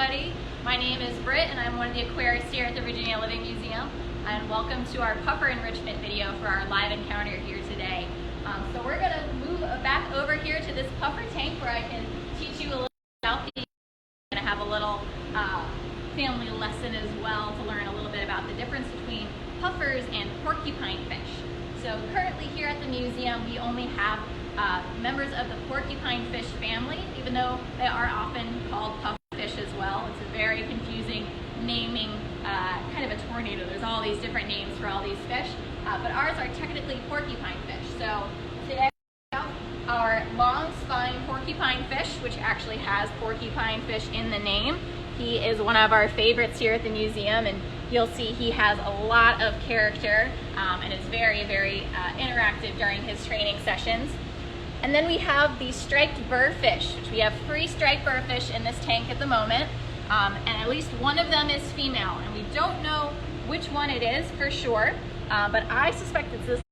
everybody. My name is Britt and I'm one of the aquarists here at the Virginia Living Museum. And welcome to our puffer enrichment video for our live encounter here today. So we're going to move back over here to this puffer tank where I can teach you a little about the. I'm going to have a little family lesson as well to learn a little bit about the difference between puffers and porcupine fish. So currently here at the museum we only have members of the porcupine fish family, even though they are often called pufferfish as well. It's a very confusing naming, kind of a tornado. There's all these different names for all these fish, but ours are technically porcupine fish. So today we have our long spine porcupine fish, which actually has porcupine fish in the name. He is one of our favorites here at the museum, and you'll see he has a lot of character and is very, very interactive during his training sessions. And then we have the striped burrfish, which we have 3 striped burrfish in this tank at the moment, and at least one of them is female, and we don't know which one it is for sure, but I suspect it's this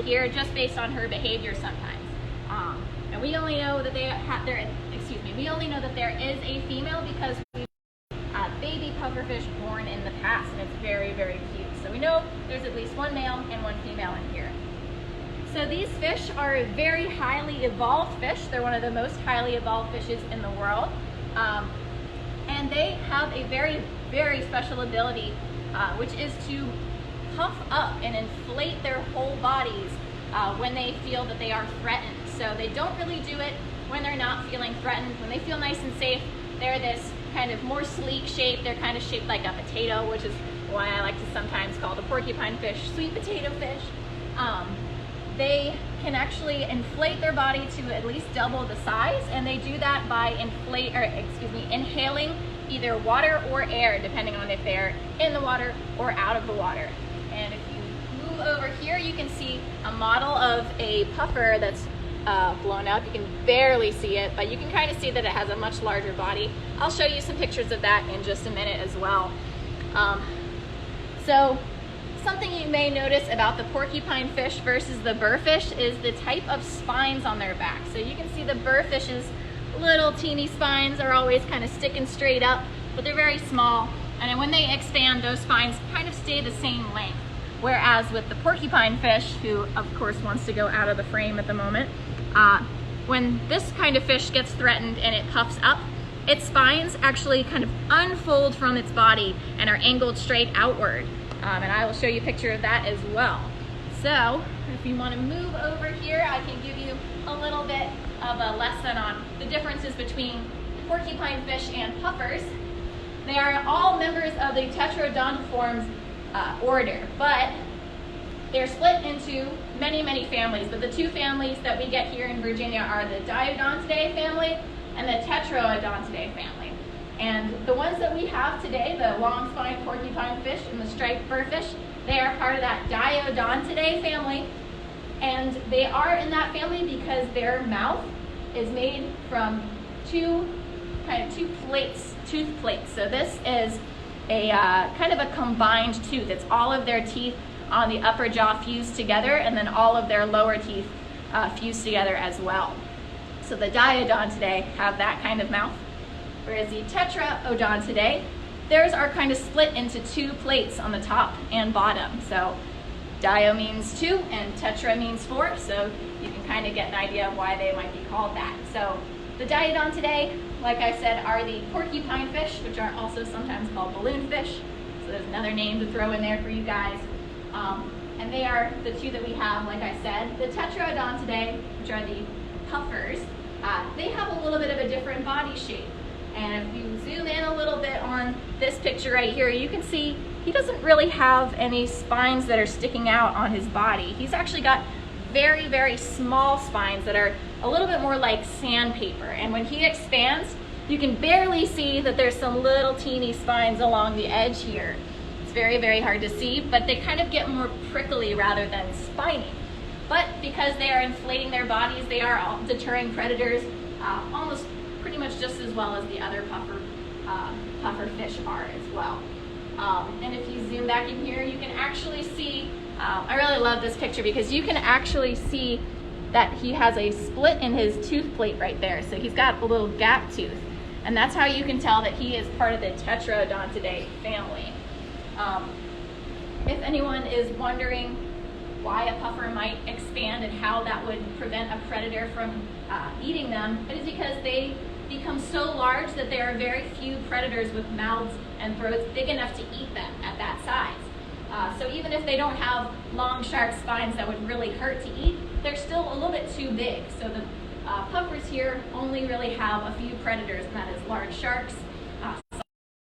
here just based on her behavior sometimes. And we only know that we only know that there is a female because we've baby pufferfish born in the past, and it's very, very cute. So we know there's at least one male and one female in here. So these fish are very highly evolved fish. They're one of the most highly evolved fishes in the world. And they have a very, very special ability, which is to puff up and inflate their whole bodies when they feel that they are threatened. So they don't really do it when they're not feeling threatened. When they feel nice and safe, they're this kind of more sleek shape. They're kind of shaped like a potato, which is why I like to sometimes call the porcupine fish sweet potato fish. They can actually inflate their body to at least double the size, and they do that by inhaling either water or air, depending on if they're in the water or out of the water. And if you move over here, you can see a model of a puffer that's blown up. You can barely see it, but you can kind of see that it has a much larger body. I'll show you some pictures of that in just a minute as well. So something you may notice about the porcupine fish versus the burrfish is the type of spines on their back. So you can see the burrfish's little teeny spines are always kind of sticking straight up, but they're very small. And then when they expand, those spines kind of stay the same length. Whereas with the porcupine fish, who of course wants to go out of the frame at the moment, when this kind of fish gets threatened and it puffs up, its spines actually kind of unfold from its body and are angled straight outward. And I will show you a picture of that as well. So if you want to move over here, I can give you a little bit of a lesson on the differences between porcupine fish and puffers. They are all members of the Tetrodontiformes order, but they're split into many, many families. But the 2 families that we get here in Virginia are the Diodontidae family and the Tetrodontidae family. And the ones that we have today, the long spine porcupine fish and the striped burrfish, they are part of that Diodontidae family. And they are in that family because their mouth is made from tooth plates. So this is a kind of a combined tooth. It's all of their teeth on the upper jaw fused together, and then all of their lower teeth fused together as well. So the Diodontidae have that kind of mouth. Whereas the Tetrodontidae, theirs are kind of split into 2 plates on the top and bottom. So dio means 2 and tetra means 4, so you can kind of get an idea of why they might be called that. So the Diodontidae, like I said, are the porcupine fish, which are also sometimes called balloon fish. So there's another name to throw in there for you guys. And they are the 2 that we have, like I said. The Tetrodontidae, which are the puffers, they have a little bit of a different body shape. And if you zoom in a little bit on this picture right here, you can see he doesn't really have any spines that are sticking out on his body. He's actually got very, very small spines that are a little bit more like sandpaper. And when he expands, you can barely see that there's some little teeny spines along the edge here. It's very, very hard to see, but they kind of get more prickly rather than spiny. But because they are inflating their bodies, they are deterring predators almost pretty much just as well as the other puffer fish are as well. And if you zoom back in here, you can actually see, I really love this picture because you can actually see that he has a split in his tooth plate right there. So he's got a little gap tooth. And that's how you can tell that he is part of the Tetrodontidae family. If anyone is wondering why a puffer might expand and how that would prevent a predator from eating them, it is because they become so large that there are very few predators with mouths and throats big enough to eat them at that size. So even if they don't have long, sharp spines that would really hurt to eat, they're still a little bit too big. So the puffers here only really have a few predators, and that is large sharks, some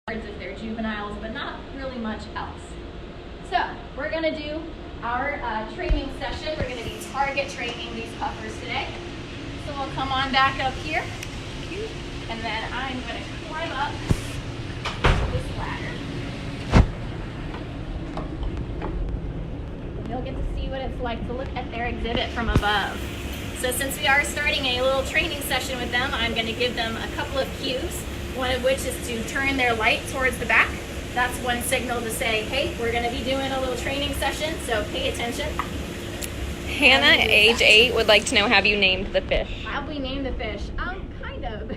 birds if they're juveniles, but not really much else. So we're going to do our training session. We're going to be target training these puffers today. So we'll come on back up here, and then I'm going to climb up this ladder. You'll get to see what it's like to look at their exhibit from above. So since we are starting a little training session with them, I'm going to give them a couple of cues, one of which is to turn their light towards the back. That's one signal to say, hey, we're going to be doing a little training session, so pay attention. Hannah, age 8, would like to know, have you named the fish? Have we named the fish? Kind of.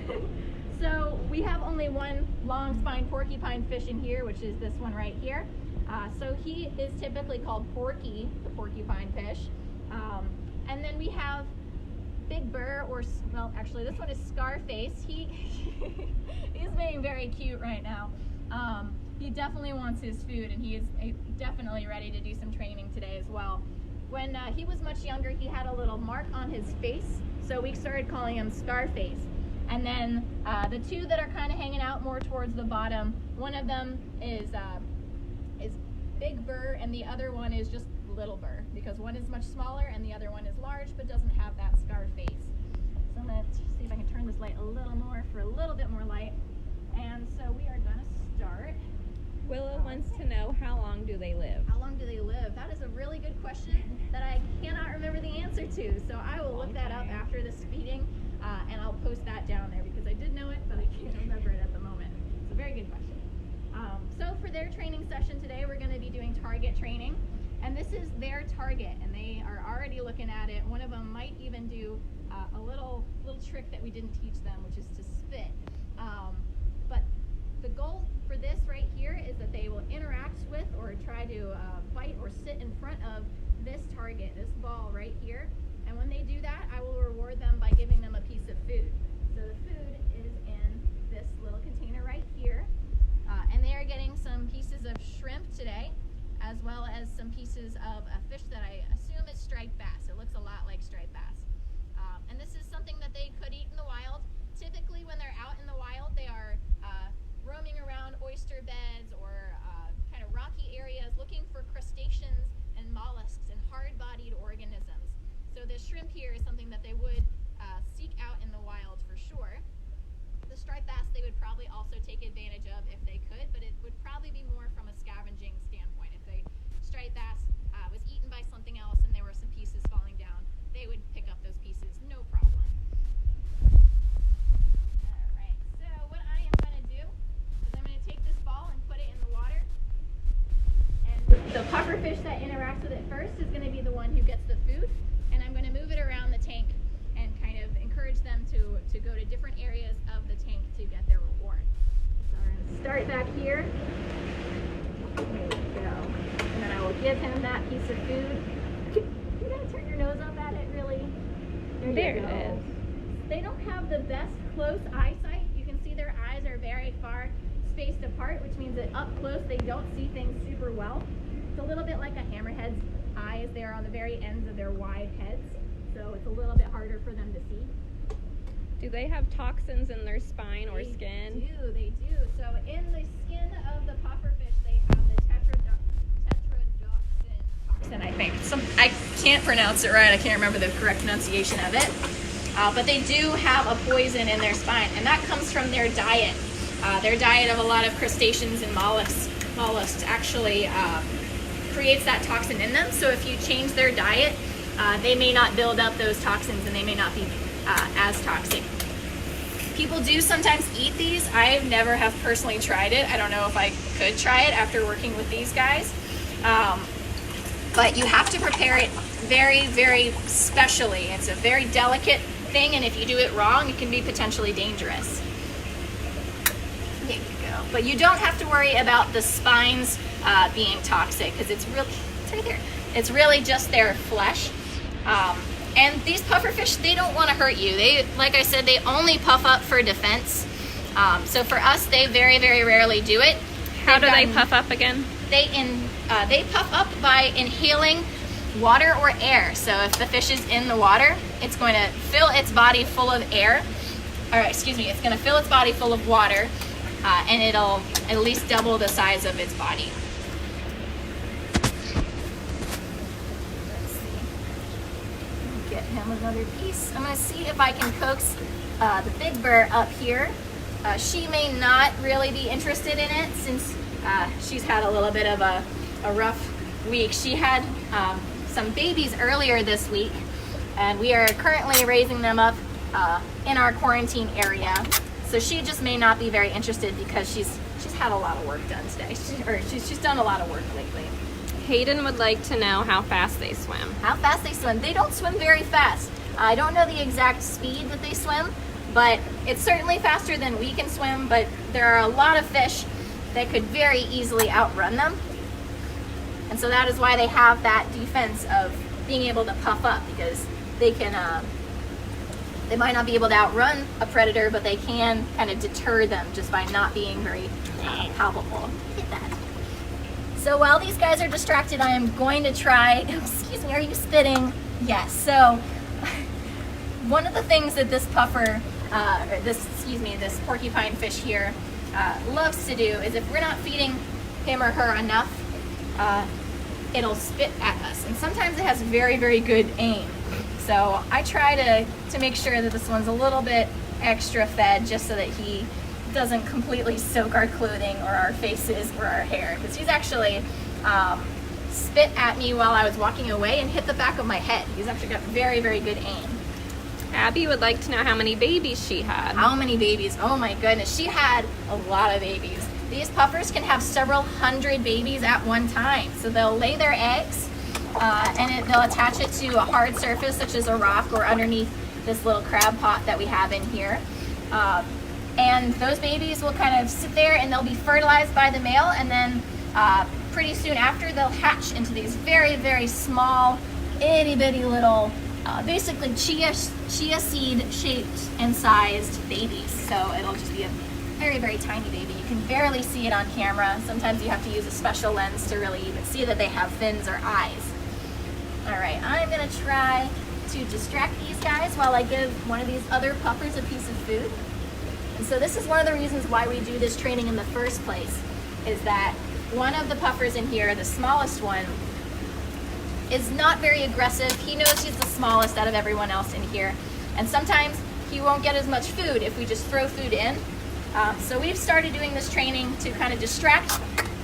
So we have only one long spine porcupine fish in here, which is this one right here. So he is typically called Porky, the porcupine fish. And then we have Big Burr, or, well, actually this one is Scarface. He's being very cute right now. He definitely wants his food, and he is definitely ready to do some training today as well. When he was much younger, he had a little mark on his face, so we started calling him Scarface. And then the two that are kind of hanging out more towards the bottom, one of them is Big Burr, and the other one is just Little Burr, because one is much smaller and the other one is large but doesn't have that scar face. So I'm going to see if I can turn this light a little more for a little bit more light. And so we are going to start. Willow wants to know, how long do they live? How long do they live? That is a really good question that I cannot remember the answer to. So I will look that up after this meeting, and I'll post that down there, because I did know it, but I can't remember it at the moment. It's a very good question. So for their training session today, we're going to be doing target training. And this is their target, and they are already looking at it. One of them might even do a little trick that we didn't teach them, which is to spit. But the goal for this right here is that they will interact with or try to fight or sit in front of this target, this ball right here. And when they do that, I will reward them by giving them a piece of food. So the food is in this little container right here. And they are getting some pieces of shrimp today, as well as some pieces of a fish that I assume is striped bass. It looks a lot like striped bass. And this is something that they could eat in the wild. Typically when they're out in the wild, they are roaming around oyster beds or kind of rocky areas looking for crustaceans and mollusks and hard-bodied organisms. So this shrimp here is something that they would seek out in the wild for sure. The striped bass they would probably also take advantage of if they could, but it would probably be more from a scavenging standpoint. If the striped bass was eaten by something else and there were some pieces falling down, they would pick up those pieces, no problem. Alright, so what I am going to do is I'm going to take this ball and put it in the water. And the pufferfish that interacts with it first is going to be the one who gets the food. And I'm going to move it around the tank and kind of encourage them to go to different areas of the tank to get their reward. So we're going to start back here. There we go. And then I will give him that piece of food. You gotta turn your nose up at it, really. There it is. They don't have the best close eyesight. You can see their eyes are very far spaced apart, which means that up close they don't see things super well. It's a little bit like a hammerhead's eyes. They are on the very ends of their wide heads, so it's a little bit harder for them to see. Do they have toxins in their spine or skin? They do. So in the skin of the pufferfish, they have the tetrodotoxin toxin, I think. I can't pronounce it right. I can't remember the correct pronunciation of it. But they do have a poison in their spine, and that comes from their diet. Their diet of a lot of crustaceans and mollusks actually creates that toxin in them. So if you change their diet, they may not build up those toxins, and they may not be as toxic. People do sometimes eat these. I never have personally tried it. I don't know if I could try it after working with these guys. But you have to prepare it very, very specially. It's a very delicate thing, and if you do it wrong, it can be potentially dangerous. go. But you don't have to worry about the spines being toxic, because it's right there. It's really just their flesh. And these pufferfish, they don't want to hurt you. They, like I said, they only puff up for defense. So for us, they very, very rarely do it. How do they puff up again? They puff up by inhaling water or air. So if the fish is in the water, it's going to fill its body full of air. Or excuse me, it's going to fill its body full of water, and it'll at least double the size of its body. Get him another piece. I'm going to see if I can coax the big bird up here. She may not really be interested in it since she's had a little bit of a rough week. She had some babies earlier this week, and we are currently raising them up in our quarantine area. So she just may not be very interested because she's had a lot of work done today. She's done a lot of work lately. Hayden would like to know how fast they swim. How fast they swim? They don't swim very fast. I don't know the exact speed that they swim, but it's certainly faster than we can swim. But there are a lot of fish that could very easily outrun them. And so that is why they have that defense of being able to puff up, because they can, they might not be able to outrun a predator, but they can kind of deter them just by not being very palpable. Look at that. So while these guys are distracted, I am going to try, excuse me, are you spitting? Yes. So one of the things that this puffer, this porcupine fish here loves to do is if we're not feeding him or her enough, it'll spit at us. And sometimes it has very, very good aim. So I try to make sure that this one's a little bit extra fed just so that he doesn't completely soak our clothing or our faces or our hair. Because he's actually spit at me while I was walking away and hit the back of my head. He's actually got very, very good aim. Abby would like to know how many babies she had. How many babies? Oh my goodness, she had a lot of babies. These puffers can have several hundred babies at one time. So they'll lay their eggs and they'll attach it to a hard surface such as a rock or underneath this little crab pot that we have in here. And those babies will kind of sit there and they'll be fertilized by the male, and then pretty soon after they'll hatch into these very, very small, itty bitty little, basically chia seed shaped and sized babies. So it'll just be a very, very tiny baby. You can barely see it on camera. Sometimes you have to use a special lens to really even see that they have fins or eyes. All right, I'm gonna try to distract these guys while I give one of these other puffers a piece of food. And so this is one of the reasons why we do this training in the first place, is that one of the puffers in here, the smallest one, is not very aggressive. He knows he's the smallest out of everyone else in here. And sometimes he won't get as much food if we just throw food in. So we've started doing this training to kind of distract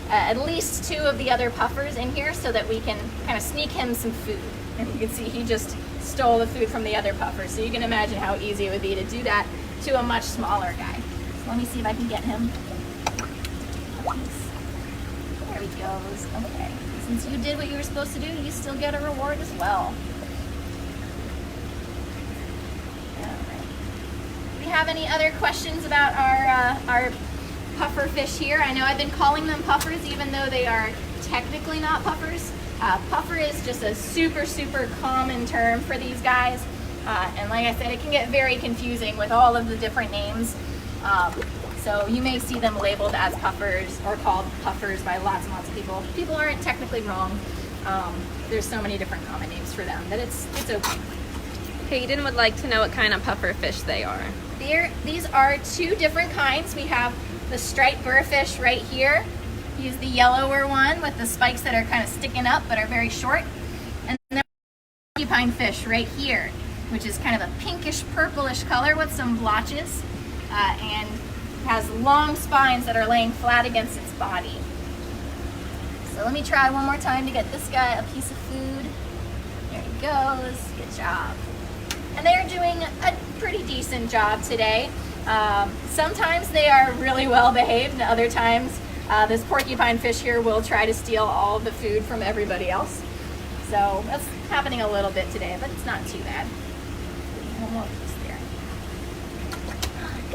at least two of the other puffers in here so that we can kind of sneak him some food. And you can see he just stole the food from the other puffer. So you can imagine how easy it would be to do that to a much smaller guy. So let me see if I can get him. There he goes. Okay. Since you did what you were supposed to do, you still get a reward as well. Do you have any other questions about our puffer fish here? I know I've been calling them puffers even though they are technically not puffers. Puffer is just a super, super common term for these guys. And like I said, it can get very confusing with all of the different names. So you may see them labeled as puffers or called puffers by lots and lots of people. People aren't technically wrong. There's so many different common names for them that it's okay. Hayden would like to know what kind of puffer fish they are. These are two different kinds. We have the striped burrfish right here. He's the yellower one with the spikes that are kind of sticking up but are very short. And then porcupine fish right here, which is kind of a pinkish purplish color with some blotches and has long spines that are laying flat against its body. So let me try one more time to get this guy a piece of food. There he goes. Good job. And they're doing a pretty decent job today. Sometimes they are really well behaved, and other times this porcupine fish here will try to steal all of the food from everybody else. So that's happening a little bit today, but it's not too bad. One more piece there.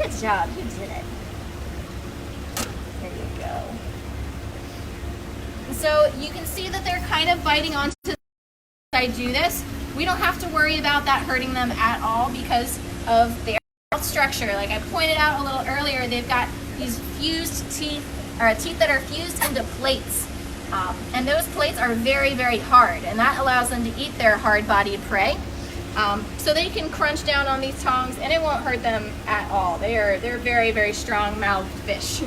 Good job, you did it. go. So you can see that they're kind of biting onto I do this. We don't have to worry about that hurting them at all because of their structure. Like I pointed out a little earlier, they've got these fused teeth, or teeth that are fused into plates. And those plates are very, very hard, and that allows them to eat their hard-bodied prey. So they can crunch down on these tongs and it won't hurt them at all. They're very, very strong-mouthed fish.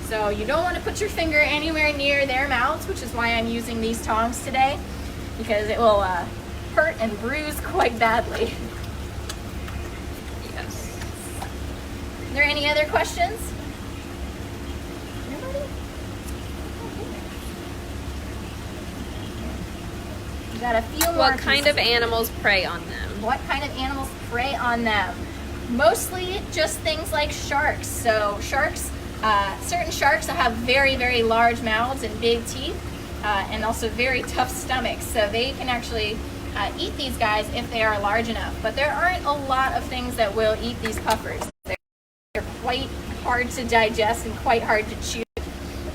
So you don't want to put your finger anywhere near their mouths, which is why I'm using these tongs today, because it will hurt and bruise quite badly. Yes. Are there any other questions? Anybody? We got a few more. What kind of animals prey on them? What kind of animals prey on them? Mostly just things like sharks. So sharks, certain sharks have very, very large mouths and big teeth, and also very tough stomachs. So they can actually eat these guys if they are large enough. But there aren't a lot of things that will eat these puffers. They're quite hard to digest and quite hard to chew.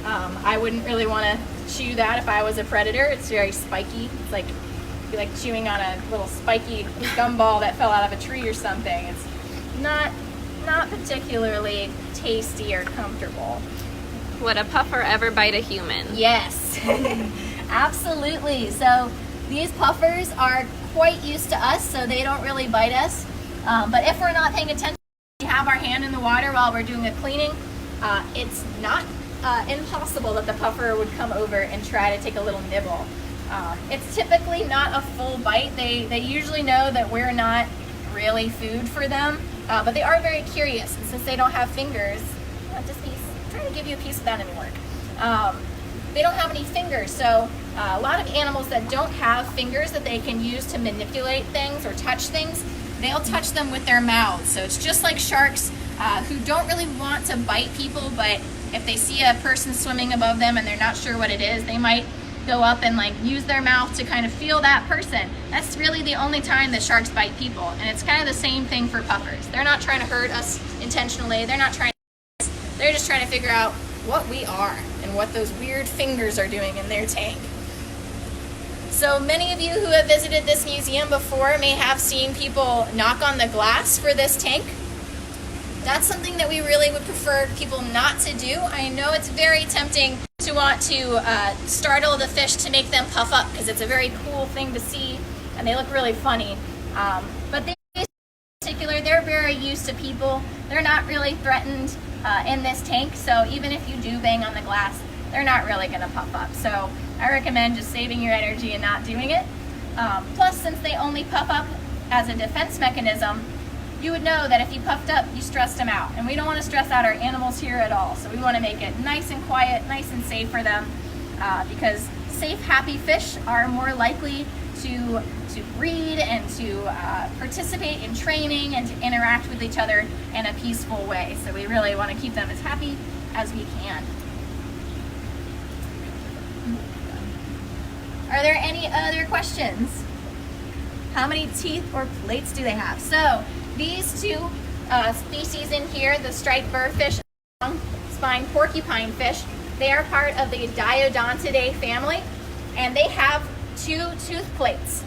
I wouldn't really want to chew that if I was a predator. It's very spiky. It's like it'd be like chewing on a little spiky gumball that fell out of a tree or something. It's not particularly tasty or comfortable. Would a puffer ever bite a human? Yes, absolutely. So these puffers are quite used to us, so they don't really bite us. But if we're not paying attention, we have our hand in the water while we're doing a cleaning, it's not impossible that the puffer would come over and try to take a little nibble. It's typically not a full bite. They usually know that we're not really food for them, but they are very curious. And since they don't have fingers, just piece. I'm trying to give you a piece without any work. They don't have any fingers, so a lot of animals that don't have fingers that they can use to manipulate things or touch things, they'll touch them with their mouths. So it's just like sharks who don't really want to bite people, but if they see a person swimming above them and they're not sure what it is, they might go up and like use their mouth to kind of feel that person. That's really the only time that sharks bite people, and it's kind of the same thing for puffers. They're not trying to hurt us intentionally. They're not trying to, they're just trying to figure out what we are and what those weird fingers are doing in their tank. So many of you who have visited this museum before may have seen people knock on the glass for this tank. That's something that we really would prefer people not to do. I know it's very tempting to want to startle the fish to make them puff up because it's a very cool thing to see and they look really funny. But they, in particular, they're very used to people. They're not really threatened in this tank, so even if you do bang on the glass, they're not really going to puff up. So I recommend just saving your energy and not doing it. Plus, since they only puff up as a defense mechanism, you would know that if you puffed up, you stressed them out. And we don't want to stress out our animals here at all. So we want to make it nice and quiet, nice and safe for them, because safe, happy fish are more likely to breed and to participate in training and to interact with each other in a peaceful way. So we really want to keep them as happy as we can. Are there any other questions? How many teeth or plates do they have? So these two species in here, the striped burrfish and long-spine porcupine fish, they are part of the Diodontidae family, and they have two tooth plates.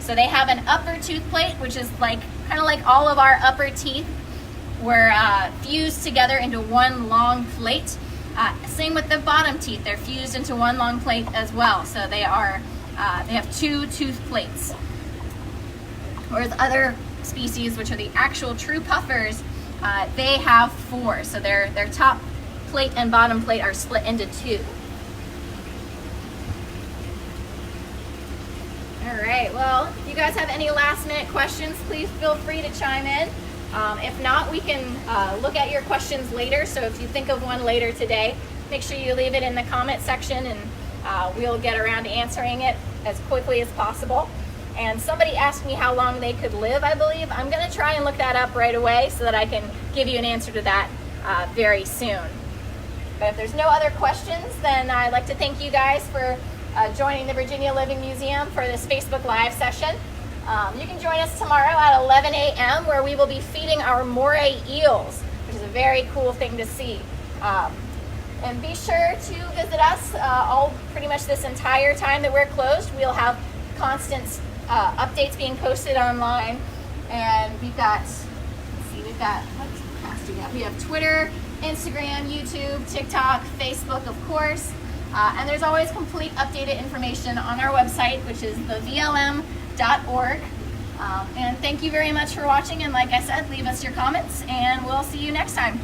So they have an upper tooth plate, which is like kind of like all of our upper teeth were fused together into one long plate. Same with the bottom teeth; they're fused into one long plate as well. So they are they have two tooth plates. Whereas other species, which are the actual true puffers, they have four. So their top plate and bottom plate are split into two. All right, well, if you guys have any last minute questions, please feel free to chime in. If not, we can look at your questions later. So if you think of one later today, make sure you leave it in the comment section and we'll get around to answering it as quickly as possible. And somebody asked me how long they could live, I believe. I'm gonna try and look that up right away so that I can give you an answer to that very soon. But if there's no other questions, then I'd like to thank you guys for joining the Virginia Living Museum for this Facebook Live session. You can join us tomorrow at 11 a.m. where we will be feeding our moray eels, which is a very cool thing to see. And be sure to visit us all pretty much this entire time that we're closed. We'll have constant updates being posted online. And we've got, what else do we have? We have Twitter, Instagram, YouTube, TikTok, Facebook, of course. And there's always complete updated information on our website, which is thevlm.org. And thank you very much for watching. And like I said, leave us your comments and we'll see you next time.